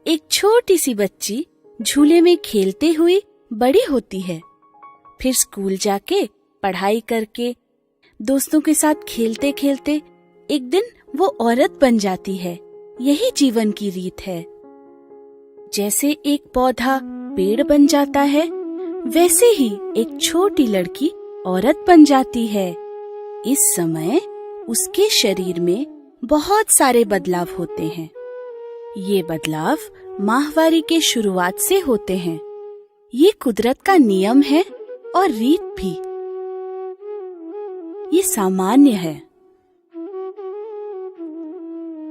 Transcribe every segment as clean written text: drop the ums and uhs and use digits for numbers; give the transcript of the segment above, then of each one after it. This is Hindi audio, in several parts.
एक छोटी सी बच्ची झूले में खेलते हुए बड़ी होती है। फिर स्कूल जाके पढ़ाई करके दोस्तों के साथ खेलते खेलते एक दिन वो औरत बन जाती है। यही जीवन की रीत है। जैसे एक पौधा पेड़ बन जाता है, वैसे ही एक छोटी लड़की औरत बन जाती है। इस समय उसके शरीर में बहुत सारे बदलाव होते हैं। ये बदलाव माहवारी के शुरुआत से होते हैं। ये कुदरत का नियम है और रीत भी। ये सामान्य है।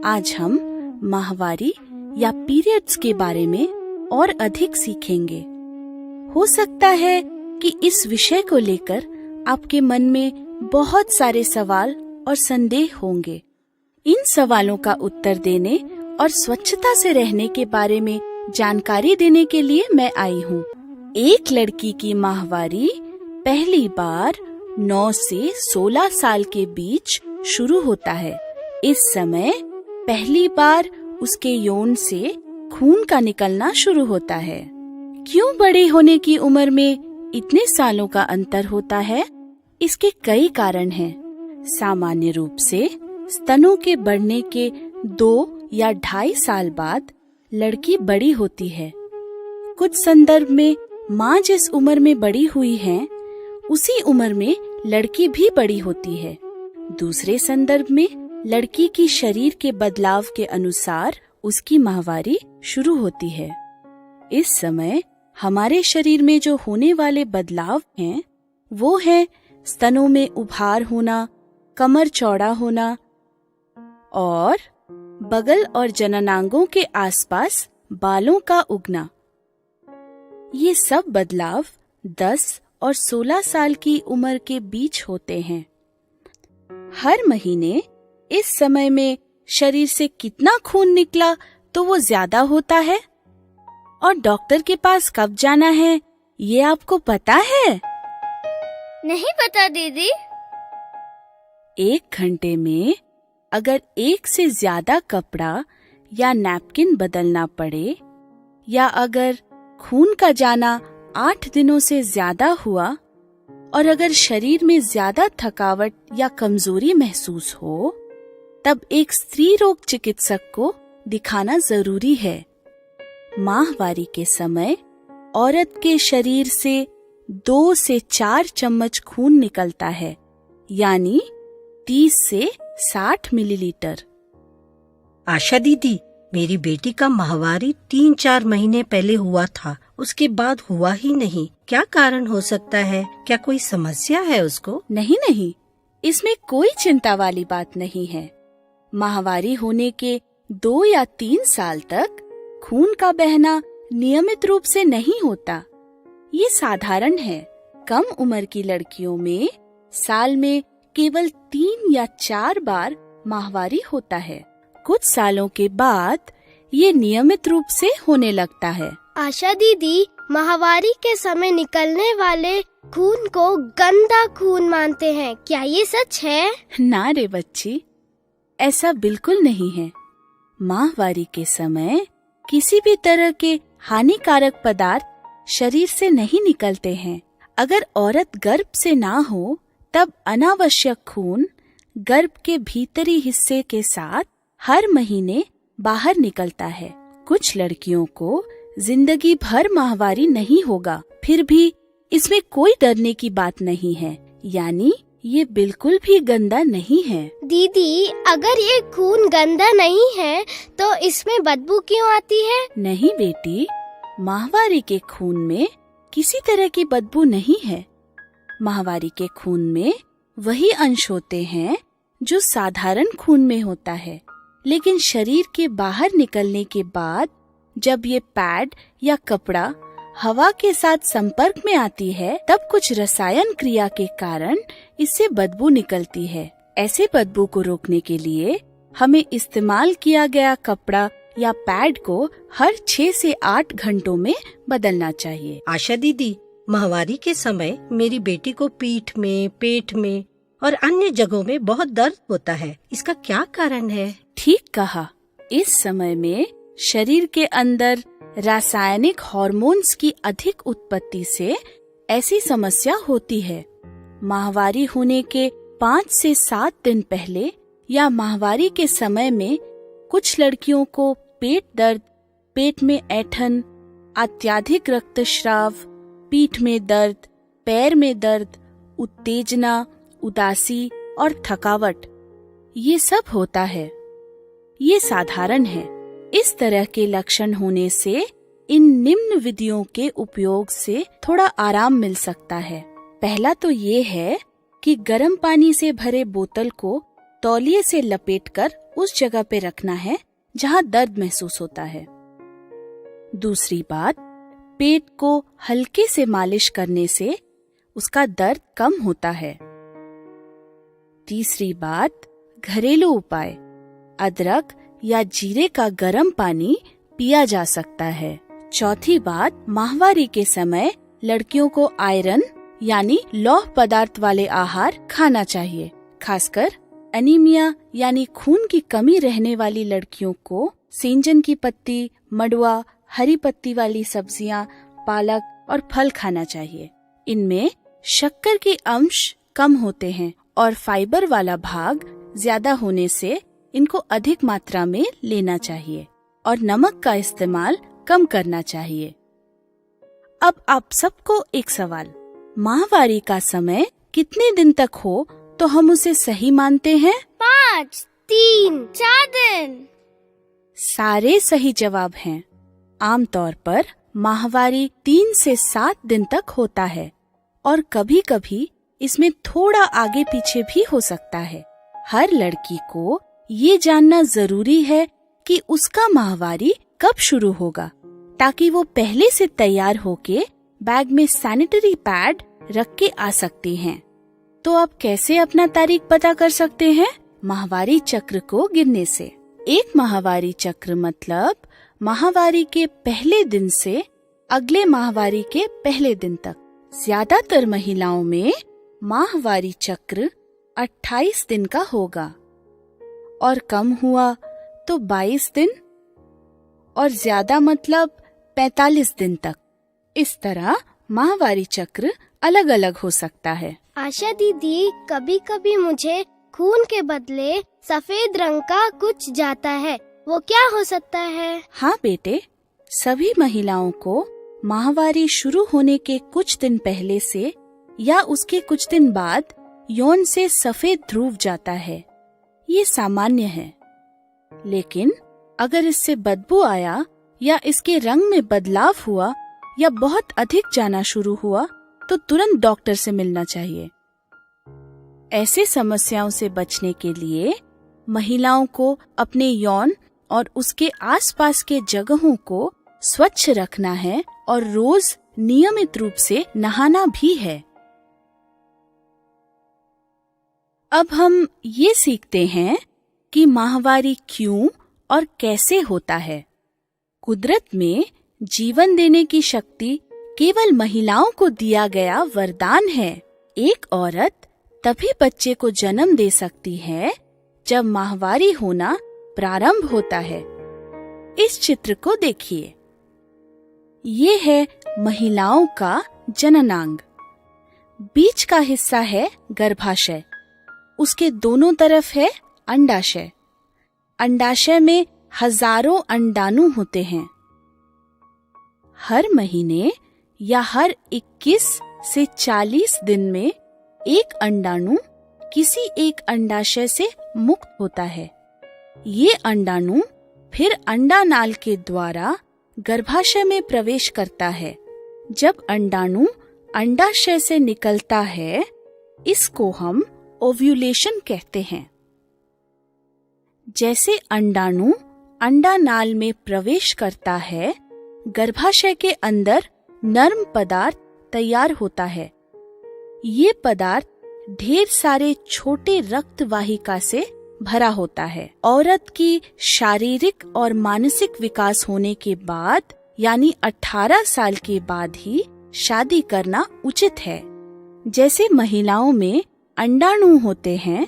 आज हम माहवारी या पीरियड्स के बारे में और अधिक सीखेंगे। हो सकता है कि इस विषय को लेकर आपके मन में बहुत सारे सवाल और संदेह होंगे। इन सवालों का उत्तर देने और स्वच्छता से रहने के बारे में जानकारी देने के लिए मैं आई हूँ। एक लड़की की माहवारी पहली बार 9 से 16 साल के बीच शुरू होता है। इस समय पहली बार उसके यौन से खून का निकलना शुरू होता है। क्यों बड़े होने की उम्र में इतने सालों का अंतर होता है? इसके कई कारण हैं। सामान्य रूप से स्तनों के बढ़ने के 2 या 2.5 साल बाद लड़की बड़ी होती है। कुछ संदर्भ में माँ जिस उम्र में बड़ी हुई है, उसी उम्र में लड़की भी बड़ी होती है। दूसरे संदर्भ में लड़की की शरीर के बदलाव के अनुसार उसकी माहवारी शुरू होती है। इस समय हमारे शरीर में जो होने वाले बदलाव हैं, वो है स्तनों में उभार होना, कमर चौड़ा होना और बगल और जननांगों के आसपास बालों का उगना। ये सब बदलाव 10 और 16 साल की उम्र के बीच होते हैं। हर महीने इस समय में शरीर से कितना खून निकला तो वो ज्यादा होता है। और डॉक्टर के पास कब जाना है, ये आपको पता है? नहीं पता दीदी। 1 घंटे में अगर 1 से ज्यादा कपड़ा या नैपकिन बदलना पड़े, या अगर खून का जाना 8 दिनों से ज्यादा हुआ, और अगर शरीर में ज्यादा थकावट या कमजोरी महसूस हो, तब एक स्त्री रोग चिकित्सक को दिखाना जरूरी है। माहवारी के समय औरत के शरीर से 2 से 4 चम्मच खून निकलता है, यानी 30 से 60 मिलीलीटर। आशा दीदी, मेरी बेटी का माहवारी 3-4 महीने पहले हुआ था, उसके बाद हुआ ही नहीं। क्या कारण हो सकता है? क्या कोई समस्या है उसको? नहीं, इसमें कोई चिंता वाली बात नहीं है। माहवारी होने के 2 या 3 साल तक खून का बहना नियमित रूप से नहीं होता। ये साधारण है। कम उम्र की लड़कियों में साल में केवल 3 या 4 बार माहवारी होता है। कुछ सालों के बाद ये नियमित रूप से होने लगता है। आशा दीदी, माहवारी के समय निकलने वाले खून को गंदा खून मानते हैं, क्या ये सच है? ना रे बच्ची, ऐसा बिल्कुल नहीं है। माहवारी के समय किसी भी तरह के हानिकारक पदार्थ शरीर से नहीं निकलते हैं। अगर औरत गर्भ से ना हो, तब अनावश्यक खून गर्भ के भीतरी हिस्से के साथ हर महीने बाहर निकलता है। कुछ लड़कियों को जिंदगी भर माहवारी नहीं होगा, फिर भी इसमें कोई डरने की बात नहीं है। यानी ये बिल्कुल भी गंदा नहीं है। दीदी, अगर ये खून गंदा नहीं है तो इसमें बदबू क्यों आती है? नहीं बेटी, माहवारी के खून में किसी तरह की बदबू नहीं है। माहवारी के खून में वही अंश होते हैं जो साधारण खून में होता है, लेकिन शरीर के बाहर निकलने के बाद जब ये पैड या कपड़ा हवा के साथ संपर्क में आती है, तब कुछ रसायन क्रिया के कारण इससे बदबू निकलती है। ऐसे बदबू को रोकने के लिए हमें इस्तेमाल किया गया कपड़ा या पैड को हर 6 से 8 घंटों में बदलना चाहिए। आशा दीदी, माहवारी के समय मेरी बेटी को पीठ में, पेट में और अन्य जगहों में बहुत दर्द होता है। इसका क्या कारण है? ठीक कहा। इस समय में शरीर के अंदर रासायनिक हार्मोन्स की अधिक उत्पत्ति से ऐसी समस्या होती है। माहवारी होने के 5 से 7 दिन पहले या माहवारी के समय में कुछ लड़कियों को पेट दर्द, पेट में ऐंठन, अत्यधिक रक्तस्राव, पीठ में दर्द, पैर में दर्द, उत्तेजना, उदासी और थकावट, ये सब होता है। ये साधारण है। इस तरह के लक्षण होने से इन निम्न विधियों के उपयोग से थोड़ा आराम मिल सकता है। पहला तो ये है कि गर्म पानी से भरे बोतल को तौलिए से लपेटकर उस जगह पे रखना है जहाँ दर्द महसूस होता है। दूसरी बात, पेट को हल्के से मालिश करने से उसका दर्द कम होता है। तीसरी बात, घरेलू उपाय, अदरक या जीरे का गर्म पानी पिया जा सकता है। चौथी बात, माहवारी के समय लड़कियों को आयरन यानी लौह पदार्थ वाले आहार खाना चाहिए। खासकर एनीमिया यानी खून की कमी रहने वाली लड़कियों को सेंजन की पत्ती, मडुआ, हरी पत्ती वाली सब्जियां, पालक और फल खाना चाहिए। इनमें शक्कर के अंश कम होते हैं और फाइबर वाला भाग ज्यादा होने से इनको अधिक मात्रा में लेना चाहिए और नमक का इस्तेमाल कम करना चाहिए। अब आप सबको एक सवाल, माहवारी का समय कितने दिन तक हो तो हम उसे सही मानते हैं? 5, 3, 4 दिन। सारे सही जवाब हैं। आमतौर पर माहवारी 3 से 7 दिन तक होता है और कभी कभी इसमें थोड़ा आगे पीछे भी हो सकता है। हर लड़की को ये जानना जरूरी है कि उसका माहवारी कब शुरू होगा, ताकि वो पहले से तैयार होके बैग में सैनिटरी पैड रख के आ सकती हैं। तो आप कैसे अपना तारीख पता कर सकते हैं? माहवारी चक्र को गिनने से। एक माहवारी चक्र मतलब माहवारी के पहले दिन से अगले माहवारी के पहले दिन तक। ज्यादातर महिलाओं में माहवारी चक्र 28 दिन का होगा और कम हुआ तो 22 दिन और ज्यादा मतलब 45 दिन तक। इस तरह माहवारी चक्र अलग अलग हो सकता है। आशा दीदी, कभी कभी मुझे खून के बदले सफेद रंग का कुछ जाता है, वो क्या हो सकता है? हाँ बेटे, सभी महिलाओं को माहवारी शुरू होने के कुछ दिन पहले से या उसके कुछ दिन बाद यौन से सफेद ध्रुव जाता है। ये सामान्य है, लेकिन अगर इससे बदबू आया या इसके रंग में बदलाव हुआ या बहुत अधिक जाना शुरू हुआ तो तुरंत डॉक्टर से मिलना चाहिए। ऐसे समस्याओं से बचने के लिए महिलाओं को अपने यौन और उसके आसपास के जगहों को स्वच्छ रखना है और रोज नियमित रूप से नहाना भी है। अब हम ये सीखते हैं कि माहवारी क्यों और कैसे होता है। कुदरत में जीवन देने की शक्ति केवल महिलाओं को दिया गया वरदान है। एक औरत तभी बच्चे को जन्म दे सकती है जब माहवारी होना प्रारंभ होता है। इस चित्र को देखिए। ये है महिलाओं का जननांग। बीच का हिस्सा है गर्भाशय, उसके दोनों तरफ है अंडाशय। अंडाशय में हजारों अंडाणु होते हैं। हर महीने या हर 21 से 40 दिन में एक अंडाणु किसी एक अंडाशय से मुक्त होता है। ये अंडाणु फिर अंडानाल के द्वारा गर्भाशय में प्रवेश करता है। जब अंडाणु अंडाशय से निकलता है, इसको हम ओव्यूलेशन कहते हैं। जैसे अंडाणु अंडानाल में प्रवेश करता है, गर्भाशय के अंदर नर्म पदार्थ तैयार होता है। ये पदार्थ ढेर सारे छोटे रक्त वाहिका से भरा होता है। औरत की शारीरिक और मानसिक विकास होने के बाद यानी 18 साल के बाद ही शादी करना उचित है। जैसे महिलाओं में अंडाणु होते हैं,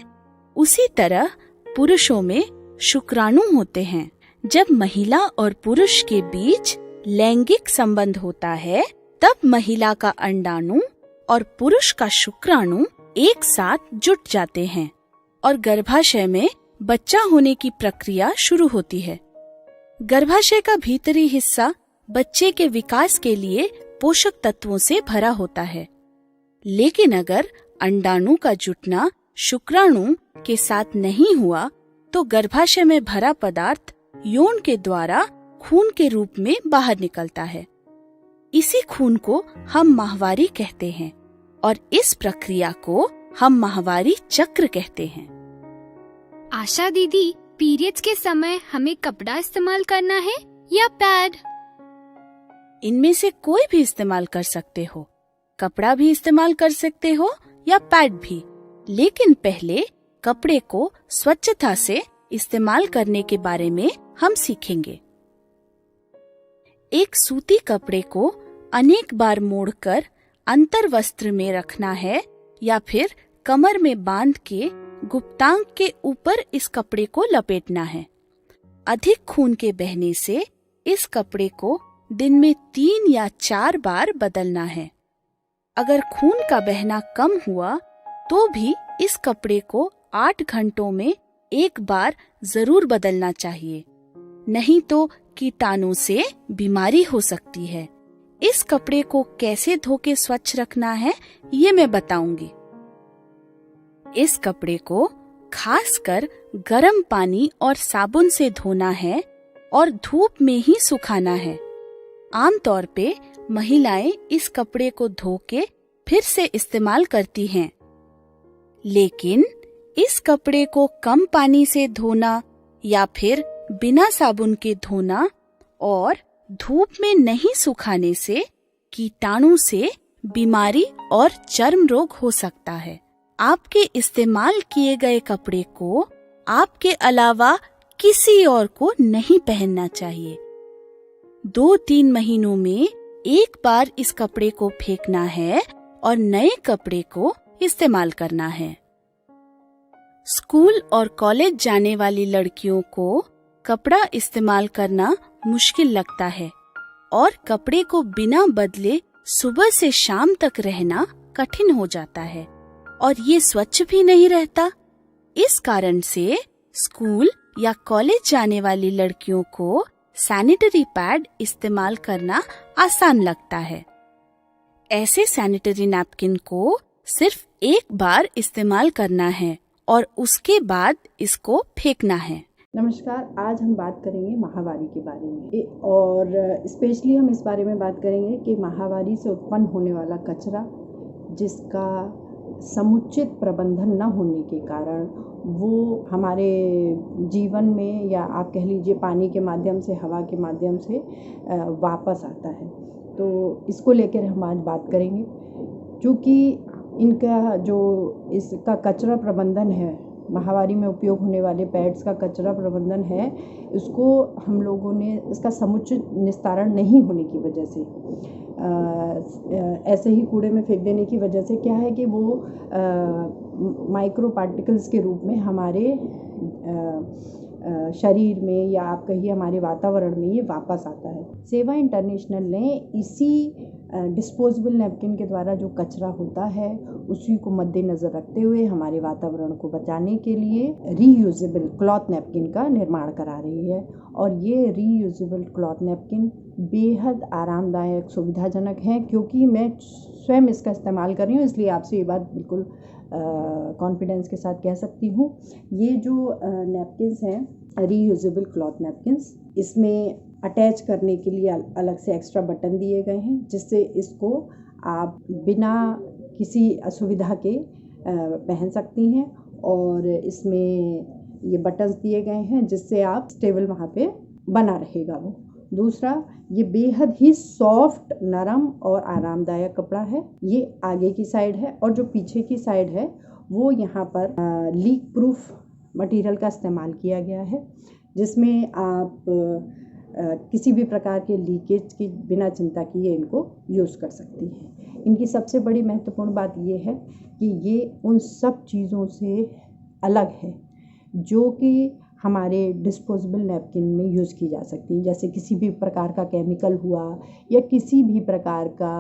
उसी तरह पुरुषों में शुक्राणु होते हैं। जब महिला और पुरुष के बीच लैंगिक संबंध होता है, तब महिला का अंडाणु और पुरुष का शुक्राणु एक साथ जुट जाते हैं और गर्भाशय में बच्चा होने की प्रक्रिया शुरू होती है। गर्भाशय का भीतरी हिस्सा बच्चे के विकास के लिए पोषक तत्वों से भरा होता है, लेकिन अगर अंडाणु का जुटना शुक्राणु के साथ नहीं हुआ तो गर्भाशय में भरा पदार्थ यौन के द्वारा खून के रूप में बाहर निकलता है। इसी खून को हम माहवारी कहते हैं और इस प्रक्रिया को हम माहवारी चक्र कहते हैं। आशा दीदी, पीरियड्स के समय हमें कपड़ा इस्तेमाल करना है या पैड? इनमें से कोई भी इस्तेमाल कर सकते हो। कपड़ा भी इस्तेमाल कर सकते हो या पैड भी, लेकिन पहले कपड़े को स्वच्छता से इस्तेमाल करने के बारे में हम सीखेंगे। एक सूती कपड़े को अनेक बार मोड़कर अंतर वस्त्र में रखना है या फिर कमर में बांध के गुप्तांग के ऊपर इस कपड़े को लपेटना है। अधिक खून के बहने से इस कपड़े को दिन में 3 या 4 बार बदलना है। अगर खून का बहना कम हुआ तो भी इस कपड़े को 8 घंटों में एक बार जरूर बदलना चाहिए, नहीं तो कीटाणु से बीमारी हो सकती है। इस कपड़े को कैसे धो के स्वच्छ रखना है ये मैं बताऊंगी। इस कपड़े को खासकर गर्म पानी और साबुन से धोना है और धूप में ही सुखाना है। आमतौर पे महिलाएं इस कपड़े को धो के फिर से इस्तेमाल करती हैं, लेकिन इस कपड़े को कम पानी से धोना या फिर बिना साबुन के धोना और धूप में नहीं सुखाने से कीटाणु से बीमारी और चर्म रोग हो सकता है। आपके इस्तेमाल किए गए कपड़े को आपके अलावा किसी और को नहीं पहनना चाहिए। 2-3 महीनों में एक बार इस कपड़े को फेंकना है और नए कपड़े को इस्तेमाल करना है। स्कूल और कॉलेज जाने वाली लड़कियों को कपड़ा इस्तेमाल करना मुश्किल लगता है और कपड़े को बिना बदले सुबह से शाम तक रहना कठिन हो जाता है और ये स्वच्छ भी नहीं रहता। इस कारण से स्कूल या कॉलेज जाने वाली लड़कियों को सैनिटरी पैड इस्तेमाल करना आसान लगता है। ऐसे सैनिटरी नैपकिन को सिर्फ एक बार इस्तेमाल करना है और उसके बाद इसको फेंकना है। नमस्कार, आज हम बात करेंगे माहवारी के बारे में और स्पेशली हम इस बारे में बात करेंगे कि माहवारी से उत्पन्न होने वाला कचरा जिसका समुचित प्रबंधन न होने के कारण वो हमारे जीवन में या आप कह लीजिए पानी के माध्यम से, हवा के माध्यम से वापस आता है। तो इसको लेकर हम आज बात करेंगे, क्योंकि इनका जो इसका कचरा प्रबंधन है, माहवारी में उपयोग होने वाले पैड्स का कचरा प्रबंधन है, इसको हम लोगों ने इसका समुचित निस्तारण नहीं होने की वजह से ऐसे ही कूड़े में फेंक देने की वजह से क्या है कि वो माइक्रो पार्टिकल्स के रूप में हमारे शरीर में या आप कहिए हमारे वातावरण में ये वापस आता है। सेवा इंटरनेशनल ने इसी डिस्पोजेबल नैपकिन के द्वारा जो कचरा होता है उसी को मद्देनज़र रखते हुए हमारे वातावरण को बचाने के लिए रीयूजेबल क्लॉथ नैपकिन का निर्माण करा रही है। और ये रीयूजेबल क्लॉथ नैपकिन बेहद आरामदायक, सुविधाजनक है, क्योंकि मैं स्वयं इसका इस्तेमाल कर रही हूँ, इसलिए आपसे ये बात बिल्कुल कॉन्फिडेंस के साथ कह सकती हूँ। ये जो नैपकिन्स हैं रीयूजेबल क्लॉथ नैपकिन्स, इसमें अटैच करने के लिए अलग से एक्स्ट्रा बटन दिए गए हैं, जिससे इसको आप बिना किसी असुविधा के पहन सकती हैं। और इसमें ये बटन्स दिए गए हैं जिससे आप स्टेबल वहाँ पे बना रहेगा वो। दूसरा, ये बेहद ही सॉफ्ट, नरम और आरामदायक कपड़ा है। ये आगे की साइड है और जो पीछे की साइड है वो यहाँ पर लीक प्रूफ मटेरियल का इस्तेमाल किया गया है, जिसमें आप किसी भी प्रकार के लीकेज की बिना चिंता किए इनको यूज़ कर सकती हैं। इनकी सबसे बड़ी महत्वपूर्ण बात ये है कि ये उन सब चीज़ों से अलग है जो कि हमारे डिस्पोजेबल नैपकिन में यूज़ की जा सकती है। जैसे किसी भी प्रकार का केमिकल हुआ या किसी भी प्रकार का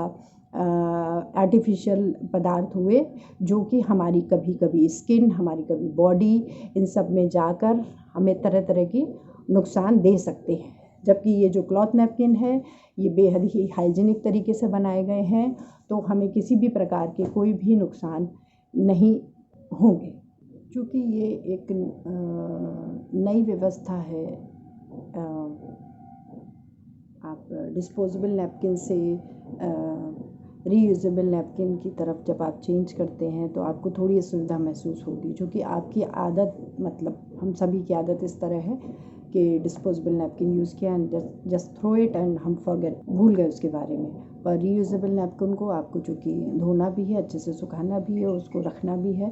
आर्टिफिशियल पदार्थ हुए जो कि हमारी कभी कभी स्किन, हमारी कभी बॉडी, इन सब में जाकर हमें तरह तरह की नुकसान दे सकते हैं। जबकि ये जो क्लॉथ नैपकिन है ये बेहद ही हाइजीनिक तरीके से बनाए गए हैं, तो हमें किसी भी प्रकार के कोई भी नुकसान नहीं होंगे। क्योंकि ये एक नई व्यवस्था है, आप डिस्पोजेबल नैपकिन से रीयूजेबल नैपकिन की तरफ जब आप चेंज करते हैं तो आपको थोड़ी असुविधा महसूस होगी, क्योंकि आपकी आदत, मतलब हम सभी की आदत इस तरह है कि डिस्पोजेबल नैपकिन यूज़ किया and just throw it and हम फॉरगेट, भूल गए उसके बारे में। पर रीयूजेबल नैपकिन को आपको चूँकि धोना भी है, अच्छे से सुखाना भी है, उसको रखना भी है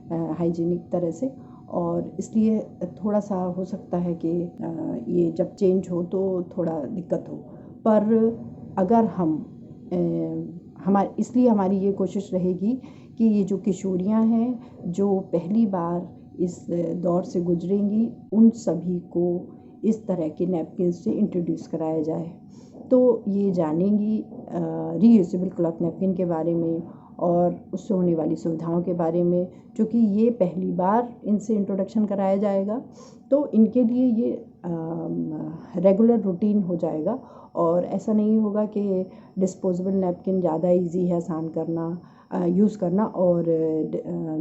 हाइजीनिक तरह से, और इसलिए थोड़ा सा हो सकता है कि ये जब चेंज हो तो थोड़ा दिक्कत हो। पर अगर हम इसलिए हमारी ये कोशिश रहेगी कि ये जो किशोरियाँ हैं जो पहली बार इस दौर से गुजरेंगी, उन सभी को इस तरह के नैपकिन से इंट्रोड्यूस कराया जाए, तो ये जानेंगी रीयूजेबल क्लॉथ नैपकिन के बारे में और उससे होने वाली सुविधाओं के बारे में। क्योंकि ये पहली बार इनसे इंट्रोडक्शन कराया जाएगा तो इनके लिए ये रेगुलर रूटीन हो जाएगा, और ऐसा नहीं होगा कि डिस्पोजेबल नैपकिन ज़्यादा इजी है आसान करना, यूज़ करना, और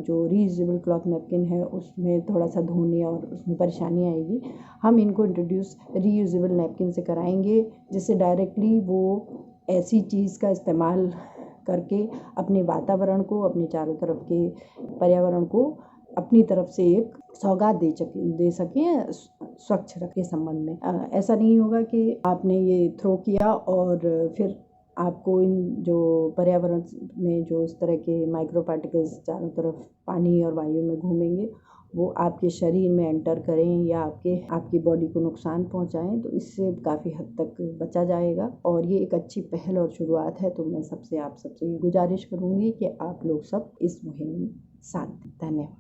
जो रीयूजेबल क्लॉथ नैपकिन है उसमें थोड़ा सा धोने और उसमें परेशानी आएगी। हम इनको इंट्रोड्यूस रीयूजेबल नैपकिन से कराएंगे, जिससे डायरेक्टली वो ऐसी चीज़ का इस्तेमाल करके अपने वातावरण को, अपने चारों तरफ के पर्यावरण को अपनी तरफ से एक सौगात दे सकें स्वच्छ रख के संबंध में। ऐसा नहीं होगा कि आपने ये थ्रो किया और फिर आपको इन जो पर्यावरण में जो इस तरह के माइक्रो पार्टिकल्स चारों तरफ पानी और वायु में घूमेंगे, वो आपके शरीर में एंटर करें या आपकी बॉडी को नुकसान पहुंचाएं, तो इससे काफ़ी हद तक बचा जाएगा। और ये एक अच्छी पहल और शुरुआत है, तो मैं आप सबसे ये गुजारिश करूंगी कि आप लोग सब इस मुहिम में साथ दें। धन्यवाद।